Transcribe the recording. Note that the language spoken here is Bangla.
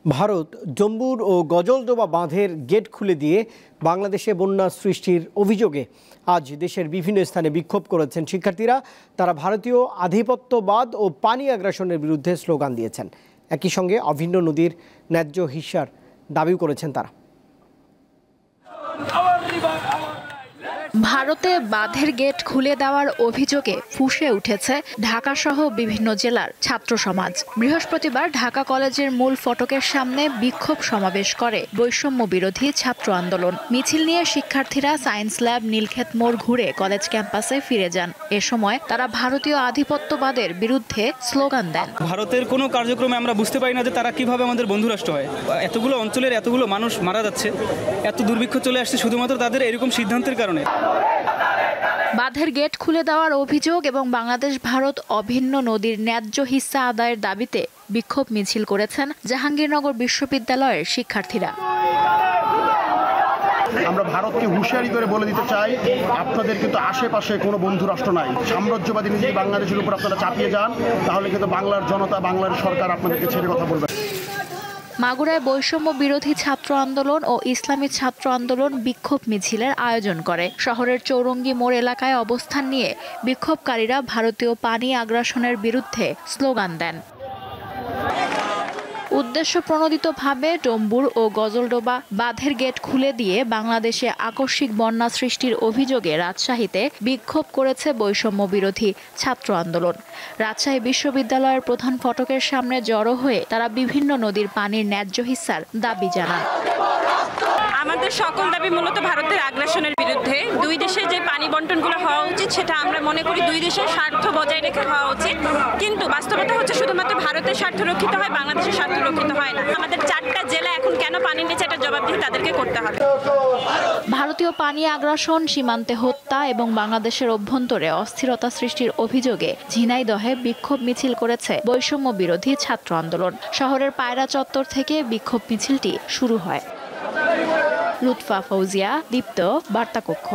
ভারত জম্বুর ও গজলডোবা বাঁধের গেট খুলে দিয়ে বাংলাদেশে বন্যা সৃষ্টির অভিযোগে আজ দেশের বিভিন্ন স্থানে বিক্ষোভ করেছেন শিক্ষার্থীরা। তারা ভারতীয় আধিপত্যবাদ ও পানি আগ্রাসনের বিরুদ্ধে স্লোগান দিয়েছেন। একই সঙ্গে অভিন্ন নদীর ন্যায্য হিস্যার দাবি করেছেন তারা। ভারতে বাঁধের গেট খুলে দেওয়ার অভিযোগে ফুঁসে উঠেছে ঢাকাসহ বিভিন্ন জেলার ছাত্র সমাজ। বৃহস্পতিবার ঢাকা কলেজের মূল ফটকের সামনে বিক্ষোভ সমাবেশ করে বৈষম্য বিরোধী ছাত্র আন্দোলন। মিছিল নিয়ে শিক্ষার্থীরা সায়েন্স ল্যাব, নীলক্ষেত মোড় ঘুরে কলেজ ক্যাম্পাসে ফিরে যান। এ সময় তারা ভারতীয় আধিপত্যবাদের বিরুদ্ধে স্লোগান দেন। ভারতের কোনো কার্যক্রমে আমরা বুঝতে পারি না যে তারা কিভাবে আমাদের বন্ধুরাষ্ট্র হয়। এতগুলো অঞ্চলের এতগুলো মানুষ মারা যাচ্ছে, এত দুর্ভিক্ষ চলে আসছে শুধুমাত্র তাদের এরকম সিদ্ধান্তের কারণে। বাঁধের গেট খুলে দেওয়ার অভিযোগ এবং বাংলাদেশ ভারত অভিন্ন নদীর ন্যায্য হিস্সা আদায়ের দাবিতে বিক্ষোভ মিছিল করেছেন জাহাঙ্গীরনগর বিশ্ববিদ্যালয়ের শিক্ষার্থীরা। আমরা ভারতকে হুঁশিয়ারি করে বলে দিতে চাই, আপনাদের কিন্তু আশেপাশে কোনো বন্ধু রাষ্ট্র নাই। সাম্রাজ্যবাদী নীতি বাংলাদেশের উপর আপনারা চাপিয়ে যান, তাহলে কিন্তু বাংলার জনতা, বাংলার সরকার আপনাদেরকে ছেড়ে কথা বলবে। মাগুরায় বৈষম্য বিরোধী ছাত্র আন্দোলন ও ইসলামী ছাত্র আন্দোলন বিক্ষোভ মিছিলের আয়োজন করে। শহরের চৌরঙ্গি মোড় এলাকায় অবস্থান নিয়ে বিক্ষোভকারীরা ভারতীয় পানি আগ্রাসনের বিরুদ্ধে স্লোগান দেন। উদ্দেশ্য প্রণোদিতভাবে ডম্বুর ও গজলডোবা বাঁধের গেট খুলে দিয়ে বাংলাদেশে আকস্মিক বন্যা সৃষ্টির অভিযোগে রাজশাহীতে বিক্ষোভ করেছে বৈষম্য বিরোধী ছাত্র আন্দোলন। রাজশাহী বিশ্ববিদ্যালয়ের প্রধান ফটকের সামনে জড়ো হয়ে তারা বিভিন্ন নদীর পানির ন্যায্য হিস্যার দাবি জানান। আমাদের সকল দাবি মূলত ভারতের আগ্রাসনের বিরুদ্ধে। দুই দেশে যে পানি বন্টনগুলো হওয়া উচিত সেটা আমরা মনে করি দুই দেশের স্বার্থ বজায় রেখে হওয়া উচিত, কিন্তু বাস্তবতা হচ্ছে শুধুমাত্র ভারতের স্বার্থ রক্ষিত হয়, বাংলাদেশের স্বার্থ রক্ষিত হয় না। আমাদের 4টা জেলা এখন কেন পানির নিচে, এটা জবাবদিহি তাদেরকে করতে হবে। ভারতীয় পানি আগ্রাসন, সীমান্তে হত্যা এবং বাংলাদেশের অভ্যন্তরে অস্থিরতা সৃষ্টির অভিযোগে ঝিনাইদহে বিক্ষোভ মিছিল করেছে বৈষম্য বিরোধী ছাত্র আন্দোলন। শহরের পায়রা চত্বর থেকে বিক্ষোভ মিছিলটি শুরু হয়। লুৎফা ফৌজিয়া, দীপ্ত, বার্তা কক্ষ।